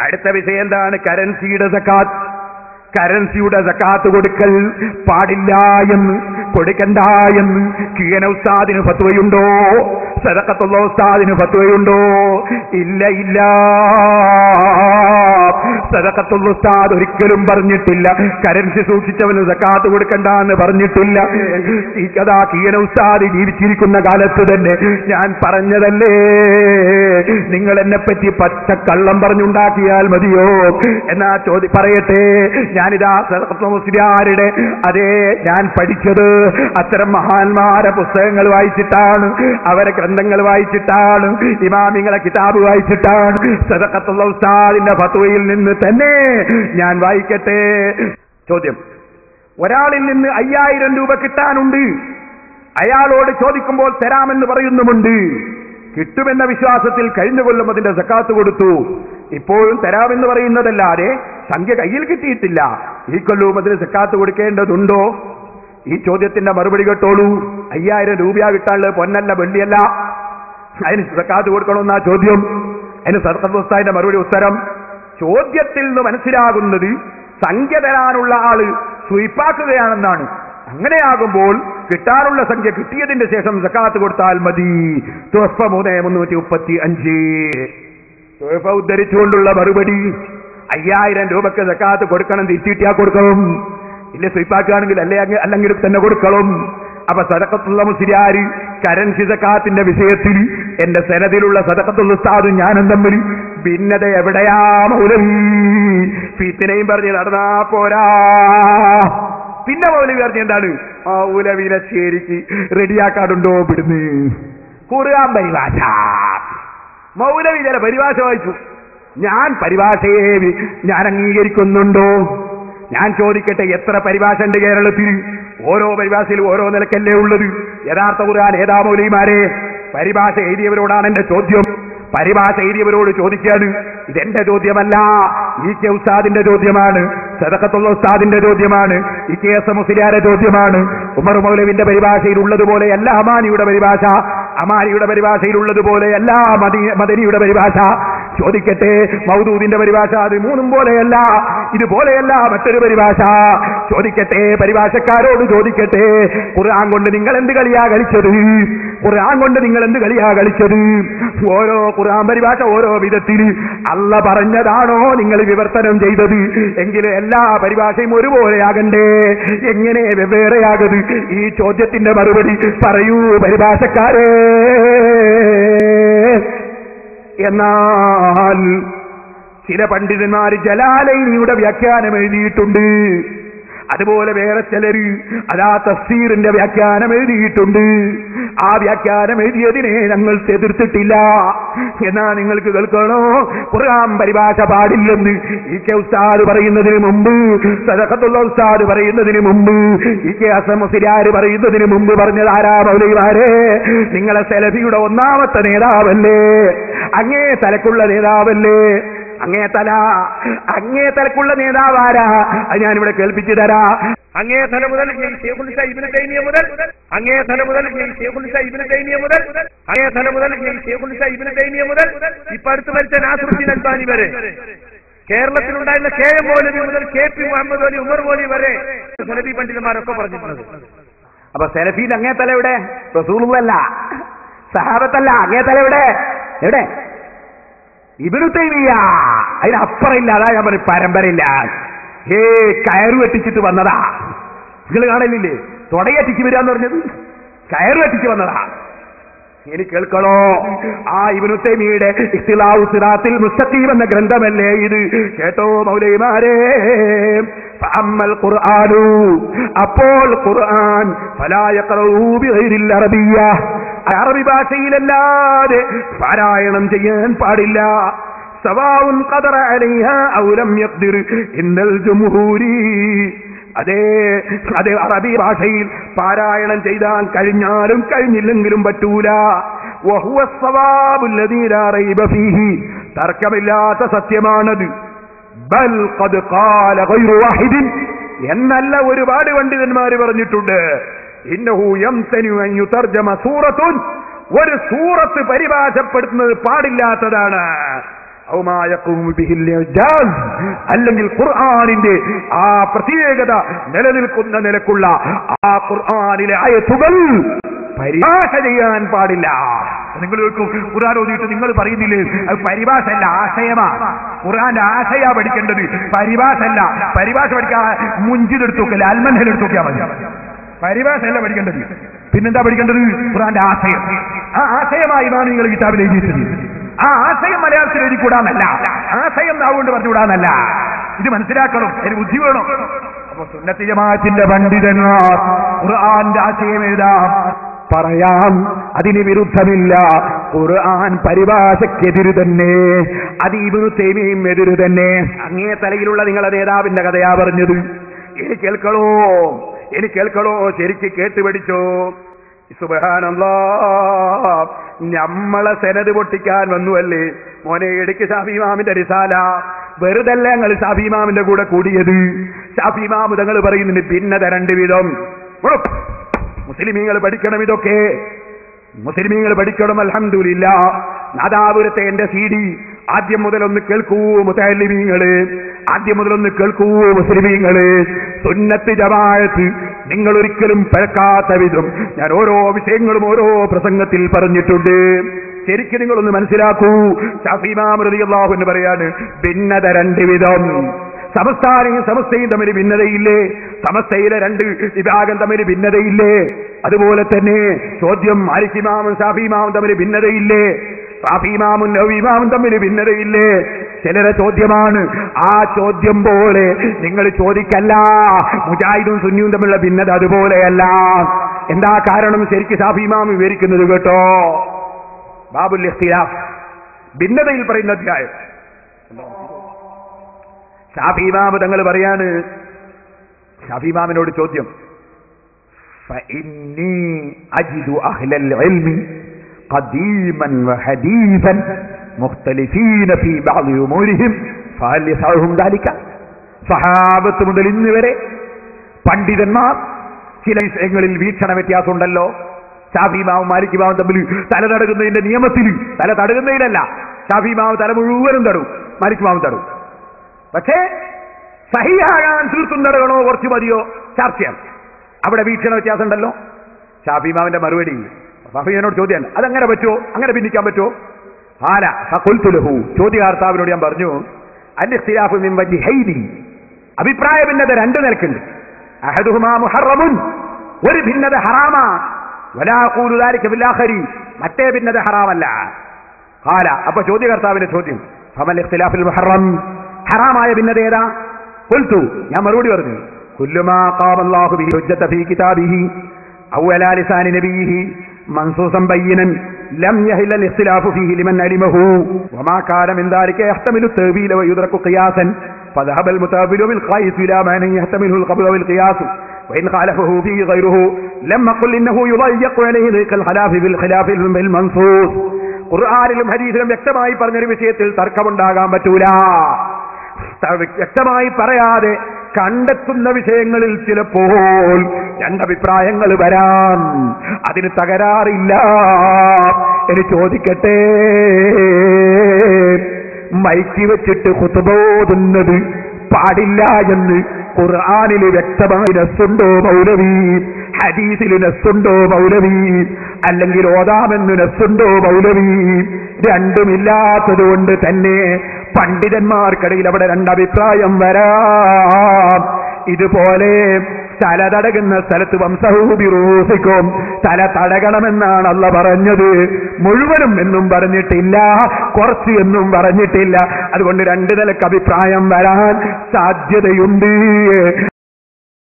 അടുത്ത വിഷയം എന്താണ്? കറൻസിയുടെ സക്കാത്ത്. കറൻസിയുടെ സക്കാത്ത് കൊടുക്കൽ പാടില്ല എന്ന്, കൊടുക്കണ്ട എന്ന് കീഴന ഉസ്താദിന് ഫത്വയുണ്ടോ? സദഖത്തുള്ള ഉസ്താദിന് ഫത്വയുണ്ടോ? ഇല്ല ഇല്ല. സദഖത്തുള്ള ഉസ്താദ് ഒരിക്കലും പറഞ്ഞിട്ടില്ല കറൻസി സൂക്ഷിച്ചവന് സക്കാത്ത് കൊടുക്കണ്ട എന്ന് പറഞ്ഞിട്ടില്ല. അതാ കീഴന ഉസ്താദ് ജീവിച്ചിരിക്കുന്ന കാലത്ത് തന്നെ ഞാൻ പറഞ്ഞതല്ലേ. നിങ്ങൾ എന്നെ പറ്റി പച്ചക്കള്ളം പറഞ്ഞുണ്ടാക്കിയാൽ മതിയോ എന്നാ പറയട്ടെ. ഞാനിതാ മുസ്ലിയാരുടെ ഞാൻ പഠിച്ചത് അത്തരം മഹാന്മാരെ പുസ്തകങ്ങൾ വായിച്ചിട്ടാണ്, അവരെ ഗ്രന്ഥങ്ങൾ വായിച്ചിട്ടാണ്, ഇമാമിങ്ങളെ കിതാബ് വായിച്ചിട്ടാണ്. സദഖത്തുള്ള ഉസ്താദിന്റെ ഫത്വയിൽ നിന്ന് തന്നെ ഞാൻ വായിക്കട്ടെ. ചോദ്യം: ഒരാളിൽ നിന്ന് 5000 രൂപ കിട്ടാനുണ്ട്. അയാളോട് ചോദിക്കുമ്പോൾ തരാമെന്ന് പറയുന്നുമുണ്ട്. കിട്ടുമെന്ന വിശ്വാസത്തിൽ കഴിഞ്ഞ കൊല്ലം അതിന്റെ സക്കാത്ത് കൊടുത്തു. ഇപ്പോഴും തരാമെന്ന് പറയുന്നതല്ലാതെ സംഖ്യ കയ്യിൽ കിട്ടിയിട്ടില്ല. ഈ കൊല്ലവും അതിന് സക്കാത്ത് കൊടുക്കേണ്ടതുണ്ടോ? ഈ ചോദ്യത്തിന്റെ മറുപടി കേട്ടോളൂ. 5000 രൂപ കിട്ടാനുള്ളത് പൊന്നല്ല വെള്ളിയല്ല. അതിന് സക്കാത്ത് കൊടുക്കണമെന്നാ ചോദ്യം. അതിന് സദഖത്തുസ്താദിന്റെ മറുപടി ഉത്തരം: ചോദ്യത്തിൽ നിന്ന് മനസ്സിലാകുന്നത് സംഖ്യ തരാനുള്ള ആള് സ്വീപ്പാക്കുകയാണെന്നാണ്. അങ്ങനെയാകുമ്പോൾ കിട്ടാനുള്ള സംഖ്യ കിട്ടിയതിന്റെ ശേഷം സക്കാത്ത് കൊടുത്താൽ മതി. തുഹഫ 335 തുഹഫ ഉദ്ധരിച്ചുകൊണ്ടുള്ള മറുപടി: 5000 രൂപക്ക് സക്കാത്ത് കൊടുക്കണം. തിരിച്ചിട്ടിയാ കൊടുക്കണം. ഇല്ല സ്വീപ്പാക്കുകയാണെങ്കിൽ അല്ലെങ്കിൽ തന്നെ കൊടുക്കണം. അപ്പൊ സദഖത്തുള്ള മുസ്ലിയാര് കറൻസി സക്കാത്തിന്റെ വിഷയത്തിൽ എന്റെ സനദിലുള്ള സദഖത്തുള്ള ഉസ്താദും ഞാനും തമ്മിൽ ഭിന്നത എവിടെയാ മൗലവി? ഫിത്നയും പറഞ്ഞ് നടന്നാ പോരാ. പിന്നെ മൗലവി പറഞ്ഞ എന്താണ്? മൗലവിനെ ശരിക്ക് റെഡിയാക്കാടുണ്ടോ ഇവിടുന്ന്? ഖുർആൻ പരിഭാഷ. മൗലവി ചില പരിഭാഷ വായിച്ചു. ഞാൻ പരിഭാഷയെ ഞാൻ അംഗീകരിക്കുന്നുണ്ടോ? ഞാൻ ചോദിക്കട്ടെ, എത്ര പരിഭാഷ ഉണ്ട് കേരളത്തിൽ? ഓരോ പരിഭാഷയിലും ഓരോ നിലക്കല്ലേ ഉള്ളത്. യഥാർത്ഥ ഖുർആൻ ഏതാ മൗലവിമാരെ? പരിഭാഷ എഴുതിയവരോടാണ് എന്റെ ചോദ്യം. പരിഭാഷ എഴുതിയവരോട് ചോദിക്കാണ്. ഇതെന്റെ ചോദ്യമല്ല, ഈ കെ ഉസ്താദിന്റെ ചോദ്യമാണ്, സദഖത്തുള്ള ഉസ്താദിന്റെ ചോദ്യമാണ്, ഈ കെ എസ് മുസ്ലിയാരുടെ ചോദ്യമാണ്. ഉമർ മൗലവിന്റെ പരിഭാഷയിലുള്ളതുപോലെയല്ല അമാനിയുടെ പരിഭാഷ, അമാനിയുടെ പരിഭാഷയിലുള്ളതുപോലെയല്ല മദനിയുടെ പരിഭാഷ. ചോദിക്കട്ടെ, മൗദൂദിന്റെ പരിഭാഷ അത് മൂന്നും പോലെയല്ല, ഇതുപോലെയല്ല മറ്റൊരു പരിഭാഷ. ചോദിക്കട്ടെ, പരിഭാഷക്കാരോട് ചോദിക്കട്ടെ, ഖുർആൻ കൊണ്ട് നിങ്ങൾ എന്ത് കളിയാ കളിച്ചത്? ഖുർആൻ കൊണ്ട് നിങ്ങൾ എന്ത് കളിയാ കളിച്ചത്? ഓരോ ഖുർആൻ പരിഭാഷ ഓരോ വിധത്തിൽ അല്ല പറഞ്ഞതാണോ നിങ്ങൾ വിവർത്തനം ചെയ്തത്? എങ്കിലും എല്ലാ പരിഭാഷയും ഒരുപോലെയാകണ്ടേ? എങ്ങനെ വെവ്വേറെയാകത്? ഈ ചോദ്യത്തിന്റെ മറുപടി പറയൂ പരിഭാഷക്കാരേ. എന്നാൽ ചില പണ്ഡിതന്മാർ ജലാലൈനിയുടെ വ്യാഖ്യാനം എഴുതിയിട്ടുണ്ട്. അതുപോലെ വേറെ ചിലര് അതാ തഫ്സീറിന്റെ വ്യാഖ്യാനം എഴുതിയിട്ടുണ്ട്. ആ വ്യാഖ്യാനം എഴുതിയതിനെ ഞങ്ങൾ എതിർത്തിട്ടില്ല. എന്നാ നിങ്ങൾക്ക് കേൾക്കണോ? ഖുർആൻ പരിഭാഷ പാടില്ലെന്ന് ഈ കെ ഉസ്താദ് പറയുന്നതിന് മുമ്പ്, സദഖത്തുള്ള ഉസ്താദ് പറയുന്നതിന് മുമ്പ്, ഈ കെ ഹസൻ മുസ്ലിയാർ പറയുന്നതിന് മുമ്പ് പറഞ്ഞത് ആരാ മൗലവിമാരെ? നിങ്ങളെ സലഫിയുടെ ഒന്നാമത്തെ നേതാവല്ലേ? അങ്ങേ തലക്കുള്ള നേതാവല്ലേ? അങ്ങേ തലക്കുള്ള നേതാവാരാ? അത് ഞാനിവിടെ കേൾപ്പിച്ചു തരാ. അങ്ങേ തല മുതൽ ശൈഖുൽ ഇസ്ലാം ഇബ്നു തൈമിയ മുതൽ, അങ്ങേ തല മുതൽ ശൈഖുൽ ഇസ്ലാം ഇബ്നു തൈമിയ മുതൽ, അങ്ങേ തല മുതൽ ശൈഖുൽ ഇസ്ലാം ഇബ്നു തൈമിയ മുതൽ ഇപ്പൊ അടുത്ത് മരിച്ച നാസറുദ്ദീൻ അൽബാനി വരെ, കേരളത്തിലുണ്ടായിരുന്ന കെ എം മൗലവി മുതൽ കെ പി മുഹമ്മദ് അലി, ഉമർ മൗലവി വരെ സലഫി പണ്ഡിതന്മാരൊക്കെ പറഞ്ഞിട്ടുള്ളത്. അപ്പൊ സലഫീൽ അങ്ങേ തല എവിടെ? റസൂലുള്ളാഹല്ല, സഹാബത്തല്ല. അങ്ങേ തല എവിടെ? എവിടെ? ഇബ്നു തൈമിയ. അതിനപ്പുറമില്ല. അതാ ഞാൻ പറയും, പരമ്പരയില്ല. കയറ് വെട്ടിച്ചിട്ട് വന്നതാ. നിങ്ങൾ കാണലില്ലേ? തുടയറ്റിച്ച് വരാന്ന് പറഞ്ഞത് കയറ് വെട്ടിച്ച് വന്നതാ. എനിക്ക് കേൾക്കണോ? ആ ഇബ്നു തൈമിയയുടെ ഇഖ്തിലാഉ സിറാത്തിൽ മുസ്തഖീം എന്ന ഗ്രന്ഥമല്ലേ ഇത്? കേട്ടോ മൗലവിമാരെ? ഫഅമ്മൽ ഖുർആനു, അപ്പോൾ ഖുർആൻ ഫലാ യഖറഊ ബിഗൈരിൽ അറബിയ്യ, അറബി ഭാഷയിലല്ലാതെ പാരായണം ചെയ്യാൻ പാടില്ല. സവാഉൻ ഖദറ അലൈഹാ ഔ ലം യഖ്ദിർ ഇന്നൽ ജംഹൂരി, അതേ അറബി ഭാഷയിൽ പാരായണം ചെയ്താൽ കഴിഞ്ഞാലും കഴിഞ്ഞില്ലെങ്കിലും പറ്റൂല. വഹുവ സവാബുൽ ലദീ ലാ റൈബ ഫീഹി, തർക്കമില്ലാത്ത സത്യമാണത്. ബൽ ഖദ് ഖാല ഗൈറു വാഹിദിൻ, എന്നല്ല ഒരുപാട് പണ്ഡിതന്മാർ പറഞ്ഞിട്ടുണ്ട്. ഇന്നഹു യംതനു അൻ യുതർജമ സൂറത്തുൻ, ഒരു സൂറത്ത് പരിഭാഷപ്പെടുത്തുന്നത് പാടില്ലാത്തതാണ്. അല്ലെങ്കിൽ ഖുർആനിന്റെ ആ പ്രത്യേകത നിലനിൽക്കുന്ന നിലക്കുള്ള ആ ഖുർആനിലെ ആയത്തുകൾ പരിഭാഷ ചെയ്യാൻ പാടില്ല. നിങ്ങൾ ഖുർആൻ ഓതിയിട്ട് നിങ്ങൾ പറയുന്നില്ലേ അത് പരിഭാഷ അല്ല, ആശയമാണ്. ഖുർആന്റെ ആശയ പഠിക്കേണ്ടത്, പരിഭാഷ അല്ല. പരിഭാഷ പഠിക്കാൻ മുഞ്ചിതെടുത്തു നോക്കല്ലേ, അൽമൻഹൽ എടുത്തു നോക്കിയാൽ മതി. പരിഭാഷ അല്ല പഠിക്കേണ്ടത്. പിന്നെന്താ പഠിക്കേണ്ടത്? ഖുർആന്റെ ആശയം. ആ ആശയമായിമാണ് നിങ്ങൾ കിതാബിൽ എഴുതിയിട്ടത്. ആ ആശയം മലയാളത്തിൽ എഴുതിക്കൂടാന്നല്ല, ആശയം നാവുകൊണ്ട് പറഞ്ഞുകൂടാന്നല്ല. ഇത് മനസ്സിലാക്കണം, അതിന് ബുദ്ധി വേണം. അപ്പൊ സുന്നത്ത് ജമാഅത്തിന്റെ പണ്ഡിതന്മാർ ഖുർആന്റെ ആശയം എഴുതാം, പറയാം, അതിന് വിരുദ്ധമില്ല. ഖുർആൻ പരിഭാഷക്കെതിര് തന്നെ, അത് ഇബ്നു തൈമിയ്യയും എതിര് തന്നെ. അങ്ങേ തലയിലുള്ള നിങ്ങളുടെ നേതാവിന്റെ കഥയാ പറഞ്ഞത്. ഇനി കേൾക്കണോ, ശരിക്ക് കേട്ടുപഠിച്ചോ. സുബ്ഹാനല്ലാഹ്, നമ്മളെ സനദ് പൊട്ടിക്കാൻ വന്നുവല്ലേ മോനെ. ഇടയ്ക്ക് ഷാഫി ഇമാമിന്റെ റിസാല വെറുതല്ല ഞങ്ങൾ ഷാഫി ഇമാമിന്റെ കൂടെ കൂടിയത്. ഷാഫി ഇമാം തങ്ങൾ പറയുന്നുണ്ട് ഭിന്നത രണ്ട് വിധം. മുസ്ലിമീങ്ങൾ പഠിക്കണം, ഇതൊക്കെ മുസ്ലിമീങ്ങൾ പഠിക്കണം. അൽഹംദുലില്ലാഹ്, നാദാപുരത്തെ എന്റെ CD ആദ്യം മുതലൊന്ന് കേൾക്കൂ മുതഅല്ലിമീങ്ങള്, ആദ്യം മുതലൊന്ന് കേൾക്കൂ മുസ്ലിമീങ്ങള്. സുന്നത്ത് ജമാഅത്ത് നിങ്ങൾ ഒരിക്കലും പഴക്കാത്ത വിധം ഞാൻ ഓരോ വിഷയങ്ങളും ഓരോ പ്രസംഗത്തിൽ പറഞ്ഞിട്ടുണ്ട്. ശരിക്കും നിങ്ങളൊന്ന് മനസ്സിലാക്കൂ. ശാഫി ഇമാം റളിയല്ലാഹു അൻഹു പറയാണ് ഭിന്നത രണ്ട് വിധം. സമസ്തയും തമ്മിൽ ഭിന്നതയില്ലേ? സമസ്തയിലെ രണ്ട് വിഭാഗം തമ്മിൽ ഭിന്നതയില്ലേ? അതുപോലെ തന്നെ ചോദ്യം മാലിക് ഇമാമും ശാഫി ഇമാമും തമ്മിൽ ഭിന്നതയില്ലേ? ഷാഫി ഇമാമും നവവി ഇമാമും തമ്മിൽ ഭിന്നതയില്ലേ? ചിലരെ ചോദ്യമാണ്. ആ ചോദ്യം പോലെ നിങ്ങൾ ചോദിക്കല്ല. മുജാഹിദും സുന്നിയും തമ്മിലുള്ള ഭിന്നത അതുപോലെയല്ല. എന്താ കാരണം? ശരിക്കും ഷാഫി ഇമാം വിവരിക്കുന്നത് കേട്ടോ. ബാബുൽ ഇഖ്തിലാഫ്, ഭിന്നതയിൽ പറയുന്ന അധ്യായം. ഷാഫി ഇമാം തങ്ങൾ പറയാണ്, ഷാഫി ഇമാമിനോട് ചോദ്യം, ഫഇന്നി അജിദു അഹ്ലൽ ഇൽമി ഖദീമൻ വഹദീസൻ മുഖ്തലിഫീന ഫീ ബഅദി ഉമൂരിഹിം ഫഹൽ യസഉഹും ദാലിക. സഹാബത്ത് മുതൽ ഇന്ന് വരെ പണ്ഡിതന്മാർ ചില വിഷയങ്ങളിൽ വീക്ഷണ വ്യത്യാസമുണ്ടല്ലോ. ഷാഫി ഇമാമും മാലിക് ഇമാമും തമ്മിൽ തല തടകുന്നതിന്റെ നിയമത്തിൽ, തല തടകുന്നതിലല്ല. ഷാഫി ഇമാം തല മുഴുവനും തടവും, മാലിക് ഇമാം തടവും. പക്ഷേ സഹിയാകാൻ തീർത്തും തടകണോ കുറച്ച് മതിയോ ചർച്ചയാണ്. അവിടെ വീക്ഷണ വ്യത്യാസം ഉണ്ടല്ലോ. ഷാഫി ഇമാമിന്റെ മറുപടി, ഷാഫിയോട് ചോദ്യം, അതങ്ങനെ പറ്റുമോ? അങ്ങനെ ഭിന്നിക്കാൻ പറ്റുമോ? ചോദ്യകർത്താവിനോട് ഞാൻ പറഞ്ഞു, അൽ-ഇഖ്തിലാഫു മിൻ വജ്ഹൈനി, അഭിപ്രായ ഭിന്നത രണ്ട് നിലക്കുണ്ട്. അഹദുഹുമാ മുഹറമുൻ, ഒരു ഭിന്നത ഹറാമാ. വലാ ഖൂലു ദാലിക ഫിൽ ആഖരി, മറ്റേ ഭിന്നത ഹറാമല്ല. ഖാല, അപ്പൊ ചോദ്യകർത്താവിന്റെ ചോദ്യം, ഫമൽ ഇഖ്തിലാഫുൽ മുഹറം, ഹറാമായ ഭിന്നത ഏതാ? ഖുൽതു, ഞാൻ മറുപടി പറഞ്ഞു, കുല്ലു മാ ഖാമ അല്ലാഹു ബിഹി ഹുജ്ജത ഫീ കിതാബിഹി ഔ അലാ ലിസാനി നബിയിഹി منصوصا بينا لم يهل الاختلاف فيه لمن علمه وما كان من ذلك يحتمل التأويل ويدرك قياسا فذهب المتأول بالقياس إلى معنى يحتمله القبول والقياس وإن خالفه فيه غيره لم أقل إنه يضيق عليه ذلك الخلاف بالخلاف بالمنصوص. ഖുർആനിലും ഹദീസിലും വ്യക്തമായി പറഞ്ഞൊരു വിഷയത്തിൽ തർക്കമുണ്ടാകാൻ പറ്റൂല. വ്യക്തമായി പറയാതെ കണ്ടെത്തുന്ന വിഷയങ്ങളിൽ ചിലപ്പോൾ രണ്ടഭിപ്രായങ്ങൾ വരാം, അതിന് തകരാറില്ല. എന്ന് ചോദിക്കട്ടെ, മൈക്ക് വെച്ചിട്ട് ഖുതുബ ഓതുന്നത് പാടില്ല എന്ന് ഖുർആനിൽ വ്യക്തമായി നസ്സുണ്ടോ മൗലവി? ഹദീസിൽ നസ്സുണ്ടോ മൗലവി? അല്ലെങ്കിൽ ഓതാമെന്ന് നസ്സുണ്ടോ മൗലവി? രണ്ടുമില്ലാത്തത് കൊണ്ട് തന്നെ പണ്ഡിതന്മാർക്കിടയിൽ അവിടെ രണ്ടഭിപ്രായം വരാം. ഇതുപോലെ തല തടകുന്ന സ്ഥലത്ത് വംസഹൂബിറൂസിക്കും, തല തടകണമെന്നാണ് അല്ലാഹു പറഞ്ഞത്. മുഴുവനും എന്നും പറഞ്ഞിട്ടില്ല, കുറച്ച് എന്നും പറഞ്ഞിട്ടില്ല. അതുകൊണ്ട് രണ്ട് നിലക്ക് അഭിപ്രായം വരാൻ സാധ്യതയുണ്ട്.